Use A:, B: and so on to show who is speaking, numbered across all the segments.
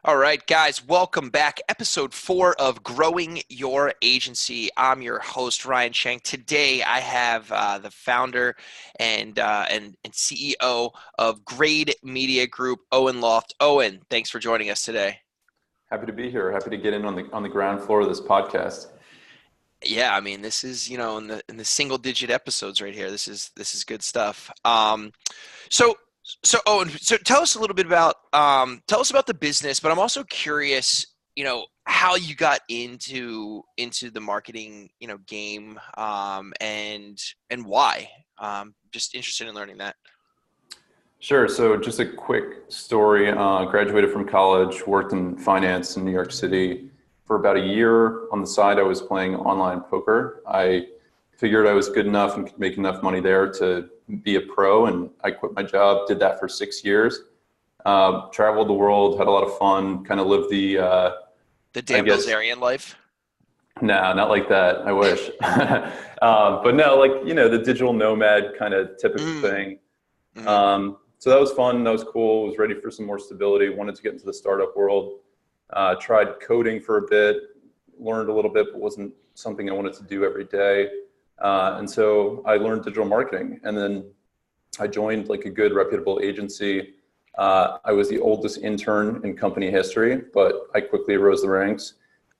A: All right, guys, welcome back. Episode 4 of Growing Your Agency. I'm your host, Ryan Shank. Today, I have the founder and CEO of Grade Media Group, Owen Loft. Owen, thanks for joining us today.
B: Happy to be here. Happy to get in on the ground floor of this podcast.
A: Yeah, I mean, this is in the single digit episodes right here. This is good stuff. So so Owen, so tell us a little bit about tell us about the business, but I'm also curious, how you got into the marketing, game, and why. Just interested in learning that.
B: Sure. So just a quick story. Graduated from college, worked in finance in New York City for about a year. On the side, I was playing online poker. I figured I was good enough and could make enough money there to be a pro, and I quit my job, did that for 6 years. Traveled the world, had a lot of fun, kind of lived
A: The Dan Bilzerian life.
B: nah, not like that. I wish. But no, the digital nomad kind of typical thing.
A: Mm-hmm.
B: So that was fun. That was cool. Was ready for some more stability. Wanted to get into the startup world. Tried coding for a bit, learned a little bit, but wasn't something I wanted to do every day. And so I learned digital marketing, and then I joined like a good reputable agency. I was the oldest intern in company history, but I quickly rose the ranks.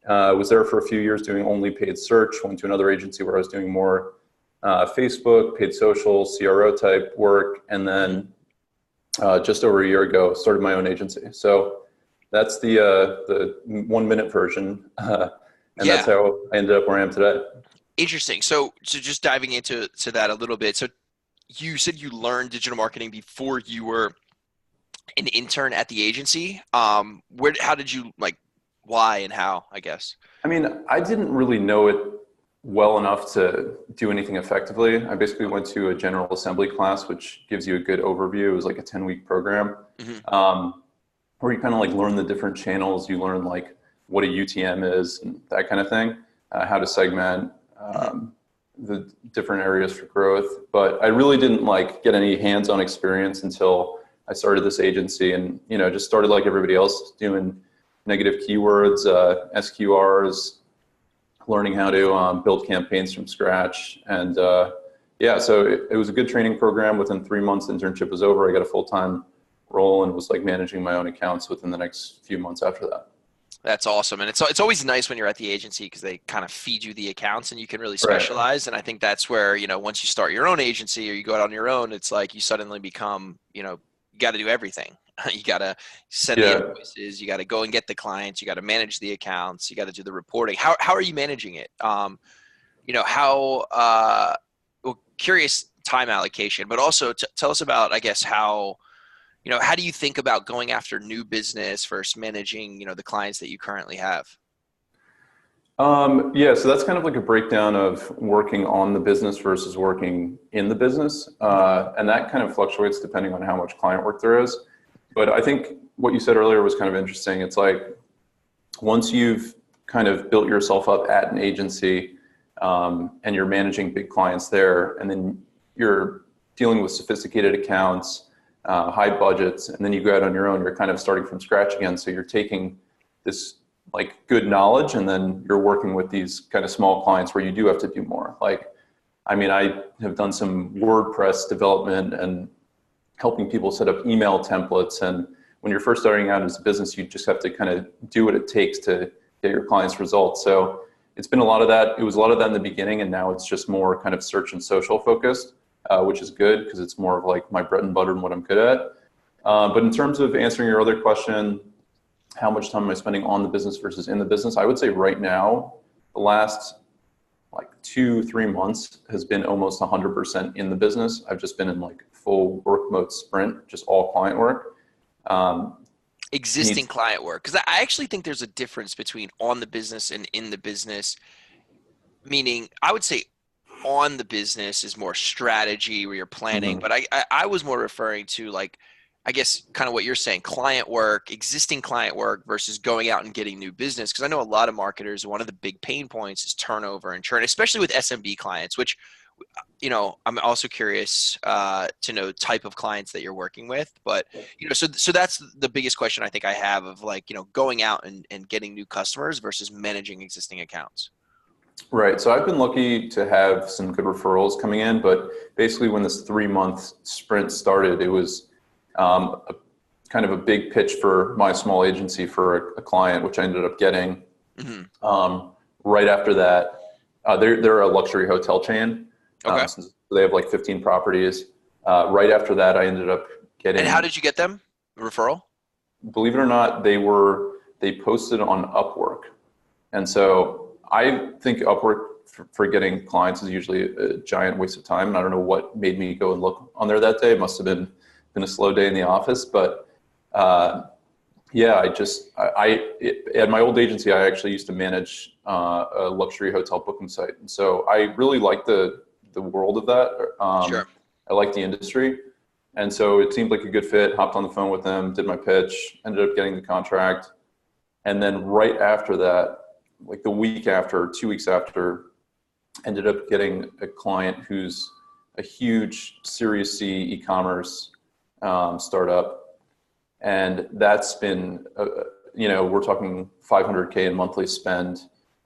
B: I was there for a few years doing only paid search, went to another agency where I was doing more Facebook, paid social, CRO type work, and then just over a year ago, started my own agency. So that's the 1 minute version, and
A: Yeah.
B: that's how I ended up where I am today.
A: Interesting. So just diving into that a little bit. So you said you learned digital marketing before you were an intern at the agency. How did you why and how, I guess?
B: I mean, I didn't really know it well enough to do anything effectively. I basically went to a general assembly class, which gives you a good overview. It was like a 10-week program, where you kind of learn the different channels. You learn what a UTM is and that kind of thing, how to segment, the different areas for growth. But I really didn't get any hands-on experience until I started this agency, and just started like everybody else, doing negative keywords, SQRs, learning how to build campaigns from scratch. And so it was a good training program. Within 3 months, the internship was over. I got a full-time role and was managing my own accounts within the next few months after that.
A: That's awesome. And it's always nice when you're at the agency because they kind of feed you the accounts and you can really specialize. Right. And I think that's where, once you start your own agency or you go out on your own, it's like you suddenly become, you got to do everything. You got to send the invoices, you got to go and get the clients, you got to manage the accounts, you got to do the reporting. How are you managing it? Curious time allocation, but also tell us about, I guess, how do you think about going after new business versus managing, the clients that you currently have?
B: So that's kind of like a breakdown of working on the business versus working in the business. And that kind of fluctuates depending on how much client work there is. But I think what you said earlier was kind of interesting. It's like once you've kind of built yourself up at an agency, and you're managing big clients there, and then you're dealing with sophisticated accounts, high budgets, and then you go out on your own, you're kind of starting from scratch again. So you're taking this good knowledge, and then you're working with these kind of small clients where you do have to do more. I have done some WordPress development and helping people set up email templates. And when you're first starting out as a business, you just have to kind of do what it takes to get your clients results. So it's been a lot of that. It was a lot of that in the beginning, and now it's just more kind of search and social focused, which is good because it's more of my bread and butter and what I'm good at. But in terms of answering your other question, how much time am I spending on the business versus in the business? I would say right now, the last 2-3 months has been almost 100% in the business. I've just been in full work mode sprint, just all client work.
A: Existing client work. Because I actually think there's a difference between on the business and in the business. Meaning, I would say on the business is more strategy where you're planning, but I was more referring to I guess kind of what you're saying, client work, existing client work versus going out and getting new business. Because I know a lot of marketers, one of the big pain points is turnover and churn, especially with SMB clients, which I'm also curious to know type of clients that you're working with, but so that's the biggest question I think I have of like, going out and getting new customers versus managing existing accounts.
B: Right. So I've been lucky to have some good referrals coming in, but basically when this 3-month sprint started, it was a kind of a big pitch for my small agency for a client, which I ended up getting. Right after that, they're a luxury hotel chain.
A: Okay.
B: Since they have like 15 properties. Right after that, I ended up getting.
A: And how did you get them? A referral?
B: Believe it or not, they posted on Upwork, and so I think Upwork for getting clients is usually a giant waste of time. And I don't know what made me go and look on there that day. It must have been a slow day in the office, but yeah, at my old agency, I actually used to manage a luxury hotel booking site, and so I really liked the world of that.
A: Sure.
B: I like the industry. And so it seemed like a good fit, hopped on the phone with them, did my pitch, ended up getting the contract. And then right after that, like the week after, 2 weeks after, ended up getting a client who's a huge Series C e-commerce startup. And that's been, we're talking 500K in monthly spend.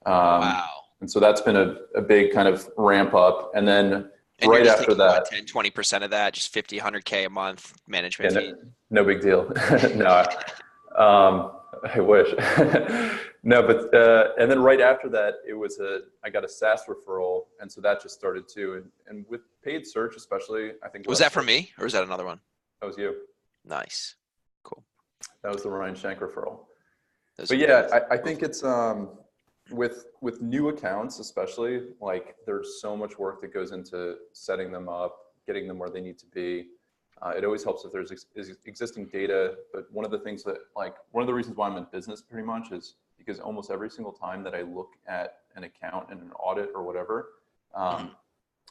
A: Wow.
B: And so that's been a big kind of ramp up. And then
A: And
B: right
A: you're just
B: after
A: taking
B: that,
A: 10, 20% of that, just 50, 100K a month management
B: yeah,
A: fee.
B: no big deal. No, I wish. No, but and then right after that, I got a SaaS referral, and so that just started too. And with paid search, especially, I think
A: Was that for me or was that another one?
B: that was you.
A: Nice. Cool.
B: That was the Ryan Shank referral.
A: Those
B: But
A: are
B: yeah,
A: good.
B: I think it's with new accounts, especially, like there's so much work that goes into setting them up, getting them where they need to be. It always helps if there's existing data, but one of the things that, like, one of the reasons why I'm in business pretty much is because almost every single time that I look at an account in an audit or whatever,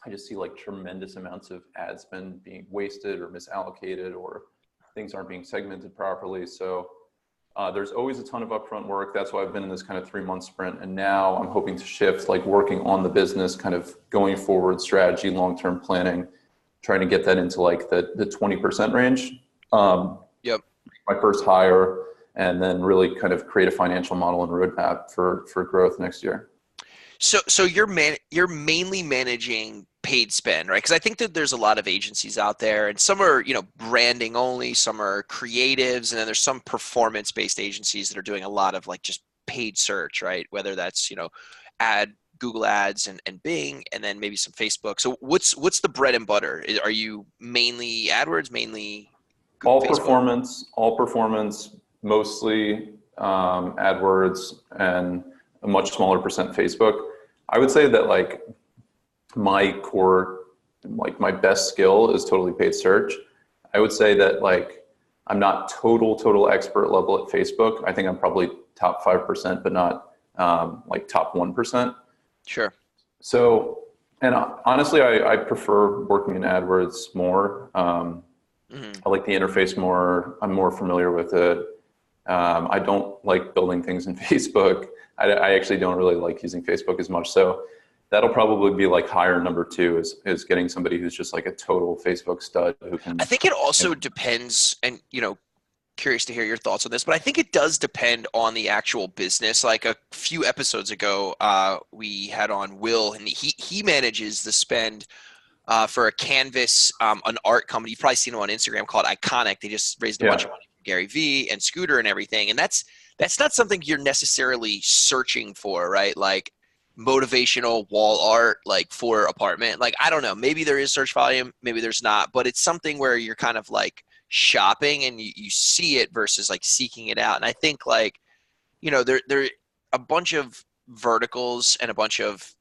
B: I just see like tremendous amounts of ad spend being wasted or misallocated, or things aren't being segmented properly. So there's always a ton of upfront work. That's why I've been in this kind of 3-month sprint. And now I'm hoping to shift, like working on the business, kind of going forward strategy, long-term planning, trying to get that into like the 20% range.
A: Yep.
B: My first hire, and then really kind of create a financial model and roadmap for growth next year.
A: So you're mainly managing paid spend, right? Because I think that there's a lot of agencies out there, and some are branding only, some are creatives, and then there's some performance-based agencies that are doing a lot of like just paid search, right? Whether that's Google Ads and Bing, and then maybe some Facebook. So what's the bread and butter? Are you mainly AdWords, mainly Facebook?
B: All performance, mostly AdWords, and a much smaller percent Facebook. I would say that like my core, like my best skill is totally paid search. I would say that like I'm not total expert level at Facebook. I think I'm probably top 5%, but not like top 1%.
A: Sure.
B: So, and honestly, I prefer working in AdWords more. I like the interface more. I'm more familiar with it. I don't like building things in Facebook. I actually don't really like using Facebook as much. So that'll probably be like higher number 2 is getting somebody who's just like a total Facebook stud who can.
A: I think it also depends, and curious to hear your thoughts on this, but I think it does depend on the actual business. Like a few episodes ago, we had on Will, and he manages the spend for a canvas, an art company. You've probably seen them on Instagram called Iconic. They just raised a bunch of money from Gary Vee and Scooter and everything. And that's not something you're necessarily searching for, right? Like motivational wall art, like for apartment. Like, I don't know, maybe there is search volume, maybe there's not, but it's something where you're kind of like shopping and you see it versus like seeking it out. And I think like, there a bunch of verticals and a bunch of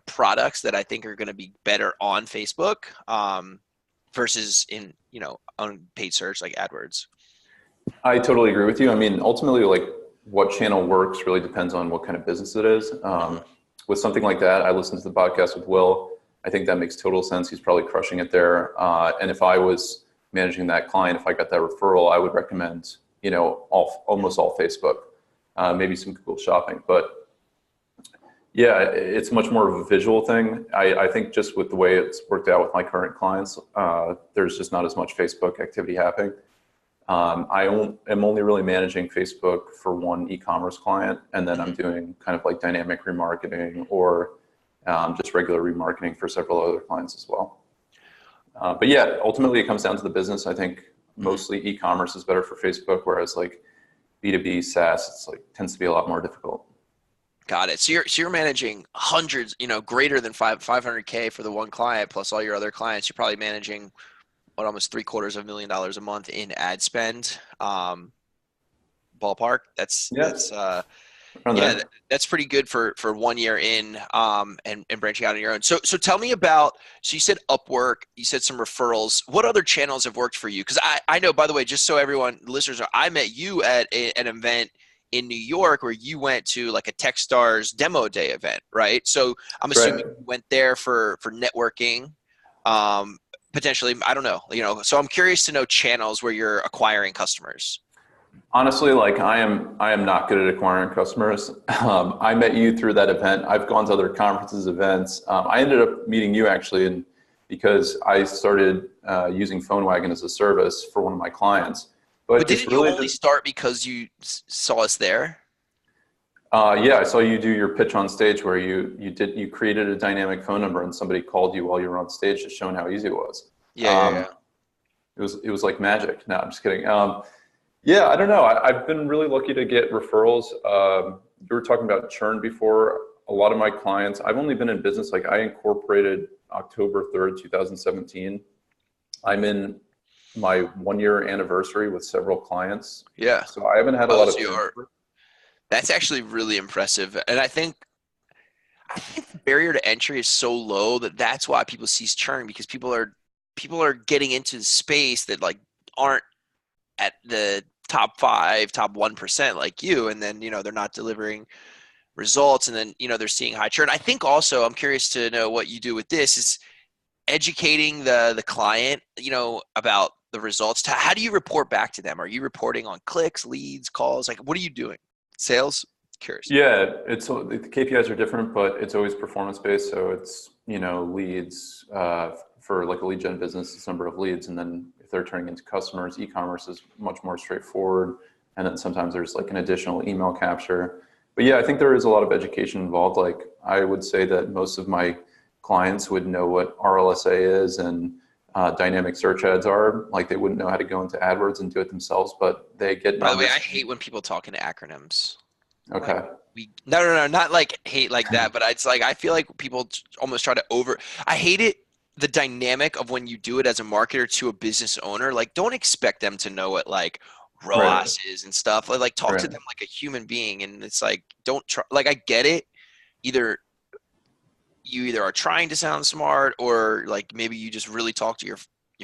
A: products that I think are going to be better on Facebook versus in on paid search like AdWords.
B: I totally agree with you. I mean, ultimately, like what channel works really depends on what kind of business it is. With something like that, I listened to the podcast with Will. I think that makes total sense. He's probably crushing it there. And if I was managing that client, if I got that referral, I would recommend almost all Facebook, maybe some Google Shopping. But Yeah, it's much more of a visual thing. I think just with the way it's worked out with my current clients, there's just not as much Facebook activity happening. I'm only really managing Facebook for one e-commerce client, and then I'm doing kind of like dynamic remarketing or just regular remarketing for several other clients as well. But yeah, ultimately it comes down to the business. I think mostly e-commerce is better for Facebook, whereas like B2B SaaS, it's like tends to be a lot more difficult.
A: Got it. So you're managing hundreds, greater than 500K for the one client plus all your other clients. You're probably managing what, almost $750,000 a month in ad spend. Ballpark.
B: Yeah,
A: That's
B: around
A: yeah,
B: there.
A: that's pretty good for 1 year in, and branching out on your own. So tell me about, so you said Upwork, you said some referrals. What other channels have worked for you? Because I know, by the way, just so everyone, listeners know, I met you at an event in New York where you went to like a Techstars demo day event, right? So I'm assuming
B: Right.
A: you went there for networking, potentially. I don't know, so I'm curious to know channels where you're acquiring customers.
B: Honestly, like I am not good at acquiring customers. I met you through that event. I've gone to other conferences, events. I ended up meeting you actually, and because I started using PhoneWagon as a service for one of my clients.
A: But
B: But it's
A: didn't you
B: really
A: only
B: just
A: start because you saw us there?
B: yeah. I saw you do your pitch on stage where you created a dynamic phone number and somebody called you while you were on stage, just showing how easy it was.
A: Yeah, yeah,
B: Um,
A: yeah.
B: it was like magic. No, I'm just kidding. Yeah, I don't know. I've been really lucky to get referrals. You were talking about churn before. A lot of my clients, I've only been in business, like I incorporated October 3rd, 2017. I'm in my 1 year anniversary with several clients.
A: Yeah.
B: So I haven't had a
A: Oh,
B: lot of
A: so you are.
B: turnover.
A: That's actually really impressive, and I think the barrier to entry is so low that that's why people see churn, because people are getting into the space that like aren't at the top 5, top 1% like you, and then they're not delivering results, and then they're seeing high churn. I think also, I'm curious to know what you do with this is educating the client, about the results. How do you report back to them? Are you reporting on clicks, leads, calls? Like, what are you doing? Sales? Curious.
B: Yeah, the KPIs are different, but it's always performance based. So it's, leads for like a lead gen business, it's number of leads. And then if they're turning into customers, e-commerce is much more straightforward. And then sometimes there's like an additional email capture. But yeah, I think there is a lot of education involved. Like I would say that most of my clients would know what RLSA is and dynamic search ads are. Like they wouldn't know how to go into AdWords and do it themselves, but they get
A: By the way, I
B: numbers.
A: hate when people talk in acronyms. Like,
B: Okay.
A: no, not like hate like that, but it's like I feel like people almost try to over. I hate it, the dynamic of when you do it as a marketer to a business owner. Like, don't expect them to know what like
B: Right.
A: ROAS is and stuff. Like talk to
B: Right.
A: them like a human being, and it's like don't try. Like I get it. Either you either are trying to sound smart, or like maybe you just really talk to your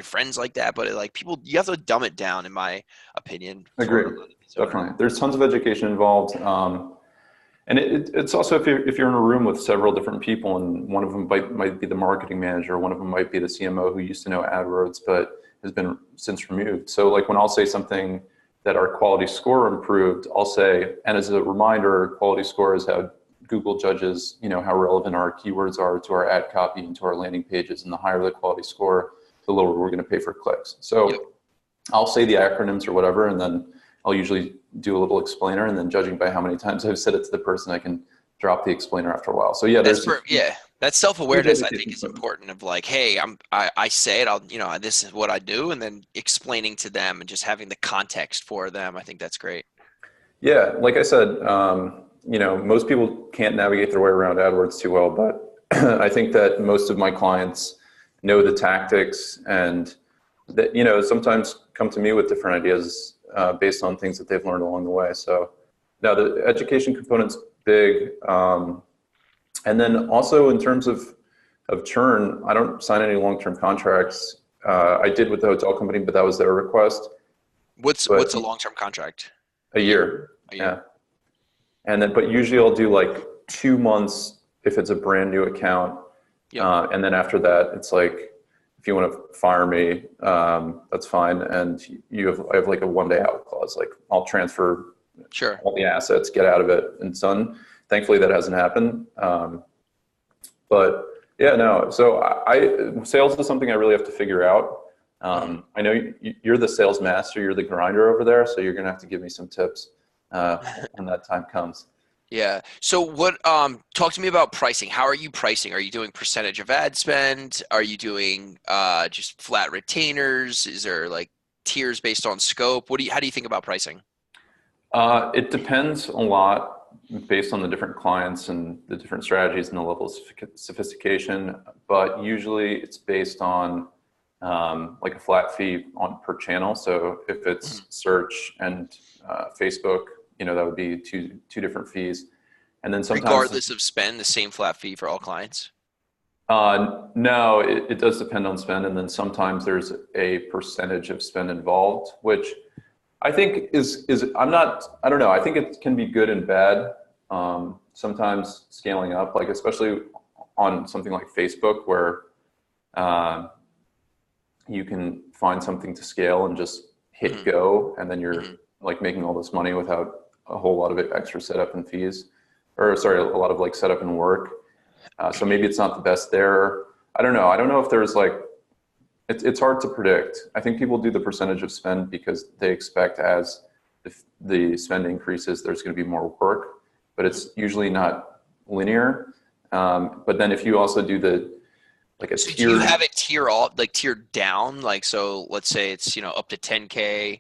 A: friends like that. But like people, you have to dumb it down, in my opinion, for a
B: Agree.
A: lot of these owners.
B: Definitely. There's tons of education involved. And it's also if you're in a room with several different people and one of them might be the marketing manager, one of them might be the CMO who used to know AdWords but has been since removed. So like when I'll say something that our quality score improved, I'll say, and as a reminder, quality score is how Google judges, how relevant our keywords are to our ad copy and to our landing pages. And the higher the quality score, the lower we're going to pay for clicks.
A: Yep.
B: So I'll say the acronyms or whatever, and then I'll usually do a little explainer, and then judging by how many times I've said it to the person, I can drop the explainer after a while. So yeah, there's a
A: Yeah. That
B: huge
A: self-awareness, I think,
B: education
A: is
B: component.
A: important, of like, hey, I say it, I'll, this is what I do, and then explaining to them and just having the context for them. I think that's great.
B: Yeah, like I said, most people can't navigate their way around AdWords too well, but I think that most of my clients know the tactics and that, sometimes come to me with different ideas based on things that they've learned along the way. So now the education component's big. And then also in terms of churn, I don't sign any long-term contracts. I did with the hotel company, but that was their request.
A: What's
B: But
A: a long-term contract?
B: a
A: A year?
B: year,
A: A year?
B: yeah. And then, but usually I'll do like 2 months if it's a brand new account.
A: Yep.
B: And then after that, it's like, if you want to fire me, that's fine. And I have like a 1 day out clause. Like I'll transfer
A: Sure.
B: all the assets, get out of it, and it's done. Thankfully, that hasn't happened. But yeah, no. So sales is something I really have to figure out. I know you're the sales master, you're the grinder over there, so you're gonna have to give me some tips when that time comes.
A: Yeah. So what, talk to me about pricing. How are you pricing? Are you doing percentage of ad spend? Are you doing just flat retainers? Is there like tiers based on scope? How do you think about pricing?
B: It depends a lot based on the different clients and the different strategies and the level of sophistication, but usually it's based on like a flat fee on per channel. So if it's search and Facebook, that would be two different fees. And then sometimes
A: Regardless of spend, the same flat fee for all clients?
B: no, it does depend on spend. And then sometimes there's a percentage of spend involved, which I think I don't know. I think it can be good and bad. Sometimes scaling up, like especially on something like Facebook where you can find something to scale and just hit go, and then you're like making all this money without a whole lot of extra setup and fees, or sorry, a lot of like setup and work. So maybe it's not the best there. I don't know. I don't know if there's like, it's hard to predict. I think people do the percentage of spend because they expect as the spend increases, there's going to be more work, but it's usually not linear. But then if you also do like a
A: So
B: tier,
A: do you have it tiered down? Like, so let's say it's, up to 10K,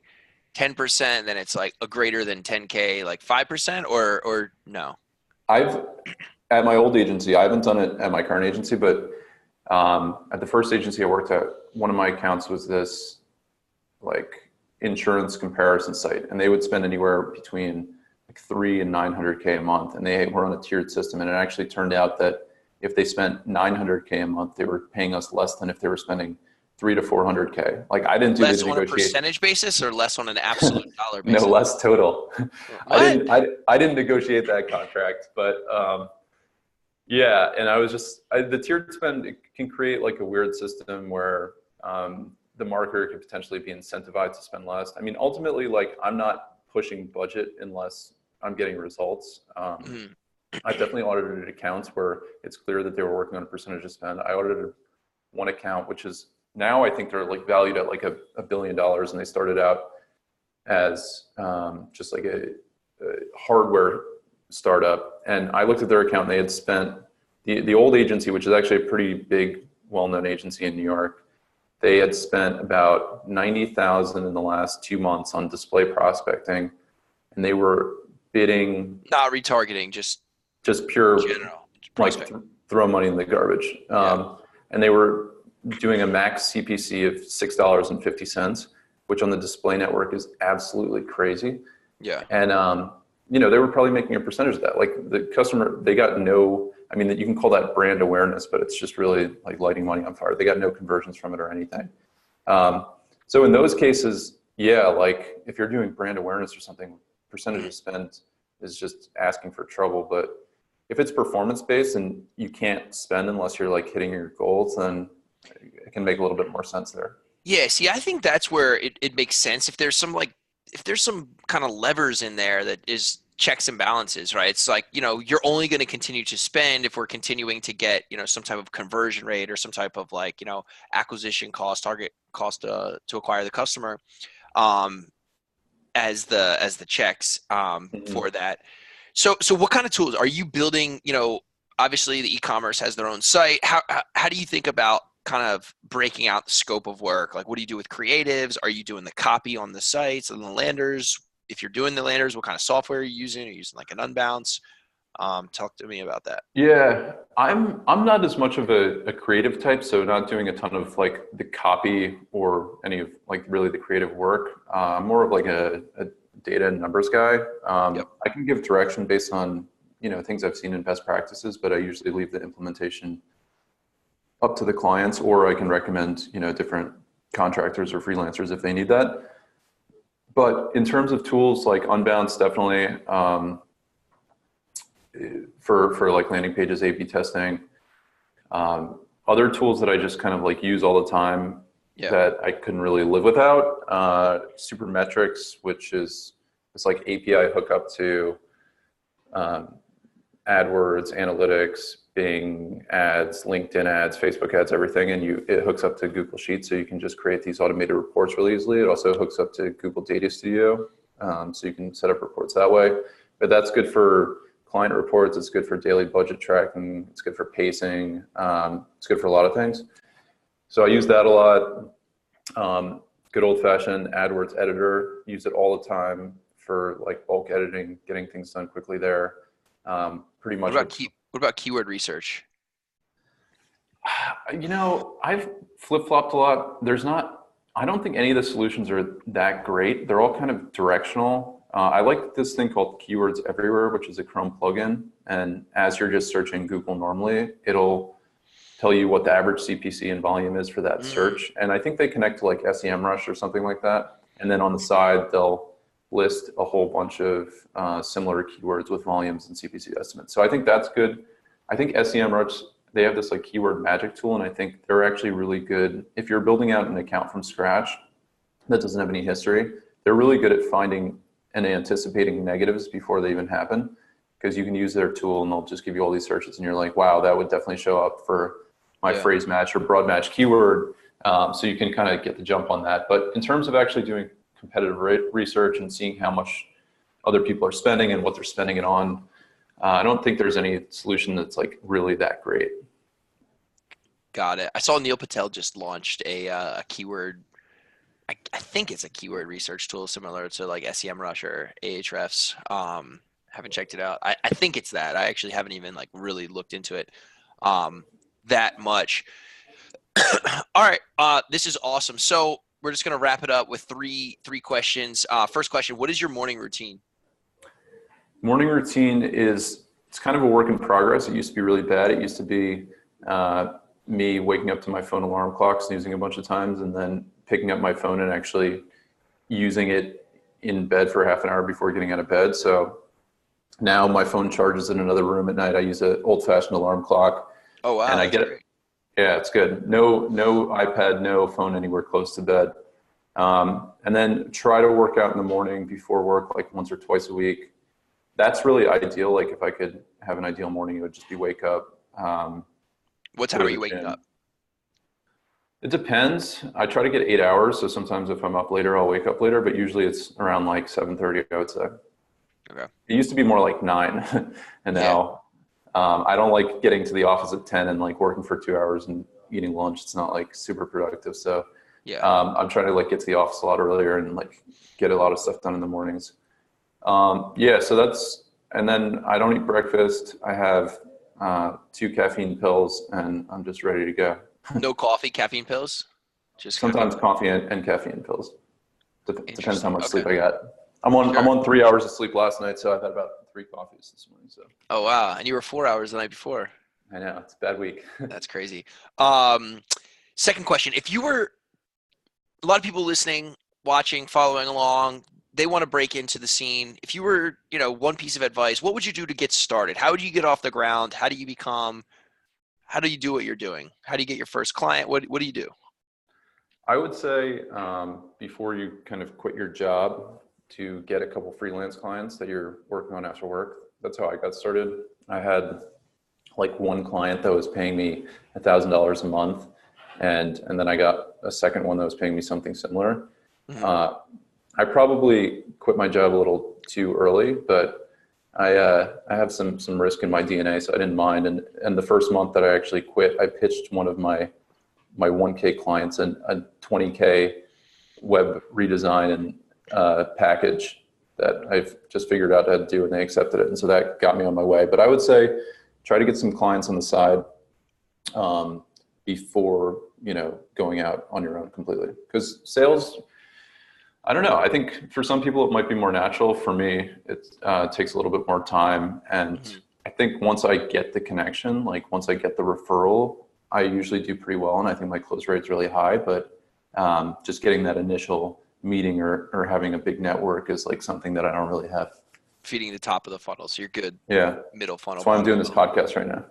A: 10%, then it's like a greater than 10K, like 5%, or no?
B: At my old agency, I haven't done it at my current agency, but at the first agency I worked at, one of my accounts was this like insurance comparison site, and they would spend anywhere between like 3 and 900K a month, and they were on a tiered system. And it actually turned out that if they spent 900K a month, they were paying us less than if they were spending 3 to 400K. Like I didn't do the
A: Less on a
B: negotiation.
A: percentage basis or less on an absolute dollar
B: No,
A: basis?
B: less total.
A: What?
B: I didn't negotiate that contract, but yeah, and I was the tiered spend, it can create like a weird system where the marketer could potentially be incentivized to spend less. I mean, ultimately, like I'm not pushing budget unless I'm getting results. I've definitely audited accounts where it's clear that they were working on a percentage of spend. I audited one account, which is now I think they're like valued at like $1 billion, and they started out as just like a hardware startup. And I looked at their account, and they had spent the old agency, which is actually a pretty big, well-known agency in New York. They had spent about $90,000 in the last 2 months on display prospecting, and they were bidding
A: Not retargeting, just
B: pure
A: general
B: like
A: prospect.
B: throw money in the garbage. And they were doing a max CPC of $6.50, which on the display network is absolutely crazy.
A: Yeah.
B: And they were probably making a percentage of that. Like the customer, they got no. I mean, you can call that brand awareness, but it's just really like lighting money on fire. They got no conversions from it or anything. So in those cases, yeah, like if you're doing brand awareness or something, percentage of spend is just asking for trouble. But if it's performance based and you can't spend unless you're like hitting your goals, then it can make a little bit more sense there.
A: Yeah, see, I think that's where it makes sense. If there's some kind of levers in there that is checks and balances, right? It's like, you're only going to continue to spend if we're continuing to get, some type of conversion rate or some type of like, acquisition cost, target cost to acquire the customer, as the checks for that. So what kind of tools are you building? Obviously the e-commerce has their own site. How do you think about kind of breaking out the scope of work? Like, what do you do with creatives? Are you doing the copy on the sites and the landers? If you're doing the landers, what kind of software are you using? Are you using like an Unbounce? Talk to me about that.
B: Yeah, I'm not as much of a creative type, so not doing a ton of like the copy or any of like really the creative work. I'm more of like a data and numbers guy.
A: Yep.
B: I can give direction based on things I've seen in best practices, but I usually leave the implementation up to the clients, or I can recommend different contractors or freelancers if they need that. But in terms of tools like Unbounce, definitely for like landing pages, A/B testing. Other tools that I just kind of like use all the time that I couldn't really live without. Supermetrics, which is it's like API hookup to AdWords, analytics, Bing ads, LinkedIn ads, Facebook ads, everything, and it hooks up to Google Sheets, so you can just create these automated reports really easily. It also hooks up to Google Data Studio, so you can set up reports that way. But that's good for client reports. It's good for daily budget tracking. It's good for pacing. It's good for a lot of things. So I use that a lot. Good old-fashioned AdWords editor. Use it all the time for like bulk editing, getting things done quickly there. Pretty much.
A: What about keyword research?
B: I've flip-flopped a lot. I don't think any of the solutions are that great. They're all kind of directional. I like this thing called Keywords Everywhere, which is a Chrome plugin. And as you're just searching Google normally, it'll tell you what the average CPC and volume is for that search. And I think they connect to like SEMrush or something like that. And then on the side, they'll list a whole bunch of similar keywords with volumes and CPC estimates. So I think that's good. I think SEMrush, they have this like keyword magic tool, and I think they're actually really good. If you're building out an account from scratch that doesn't have any history, they're really good at finding and anticipating negatives before they even happen, because you can use their tool and they'll just give you all these searches and you're like, wow, that would definitely show up for my phrase match or broad match keyword. So you can kind of get the jump on that. But in terms of actually doing competitive research and seeing how much other people are spending and what they're spending it on, I don't think there's any solution that's like really that great.
A: Got it. I saw Neil Patel just launched a keyword. I think it's a keyword research tool similar to like SEMrush or Ahrefs. Haven't checked it out. I think it's that. I actually haven't even like really looked into it that much. All right. This is awesome. So we're just going to wrap it up with three questions. First question, what is your morning routine?
B: Morning routine it's kind of a work in progress. It used to be really bad. It used to be me waking up to my phone alarm clock, snoozing a bunch of times, and then picking up my phone and actually using it in bed for half an hour before getting out of bed. So now my phone charges in another room at night. I use an old-fashioned alarm clock.
A: Oh, wow.
B: And I get it. Yeah, it's good. No iPad, no phone anywhere close to bed. And then try to work out in the morning before work, like once or twice a week. That's really ideal. Like if I could have an ideal morning, it would just be wake up.
A: What time are you waking up?
B: It depends. I try to get 8 hours. So sometimes if I'm up later, I'll wake up later, but usually it's around like 7:30, I would say.
A: Okay.
B: It used to be more like 9 and now I don't like getting to the office at 10 and like working for 2 hours and eating lunch. It's not like super productive. So I'm trying to like get to the office a lot earlier and like get a lot of stuff done in the mornings. So that's, and then I don't eat breakfast. I have 2 caffeine pills and I'm just ready to go.
A: No coffee, caffeine pills? Just
B: sometimes coffee and caffeine pills. Depends how much sleep I got. I'm
A: Sure.
B: on 3 hours of sleep last night, so I've had about 3 coffees this morning. So.
A: Oh wow! And you were 4 hours the night before.
B: I know, it's a bad week.
A: That's crazy. Second question: if you were, a lot of people listening, watching, following along, they want to break into the scene. If you were, one piece of advice, what would you do to get started? How would you get off the ground? How do you do what you're doing? How do you get your first client? What do you do?
B: I would say before you kind of quit your job, to get a couple freelance clients that you're working on after work. That's how I got started. I had like one client that was paying me $1,000 a month. And then I got a second one that was paying me something similar. Mm-hmm. I probably quit my job a little too early, but I have some risk in my DNA, so I didn't mind. And the first month that I actually quit, I pitched one of my 1K clients a 20K web redesign and package that I've just figured out how to do, and they accepted it. And so that got me on my way. But I would say try to get some clients on the side before, going out on your own completely. Because sales, I don't know. I think for some people it might be more natural. For me, it takes a little bit more time. And I think once I get the connection, like once I get the referral, I usually do pretty well. And I think my close rate's really high. But just getting that initial meeting or having a big network is like something that I don't really have.
A: Feeding the top of the funnel, so you're good.
B: Yeah.
A: Middle funnel.
B: That's why I'm doing this podcast right now.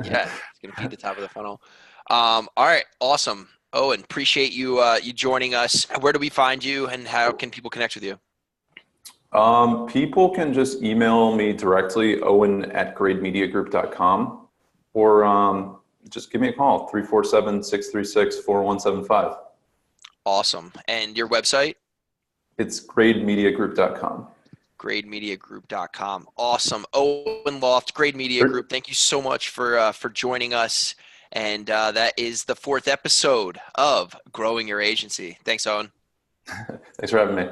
A: Yeah, it's gonna feed the top of the funnel. All right, awesome. Owen, appreciate you joining us. Where do we find you, and how can people connect with you?
B: People can just email me directly, owen@grademediagroup.com, or just give me a call, 347-636-4175.
A: Awesome. And your website?
B: It's grademediagroup.com.
A: Grademediagroup.com. Awesome. Owen Loft, Grade Media Group. Thank you so much for joining us. And that is the 4th episode of Growing Your Agency. Thanks, Owen.
B: Thanks for having me.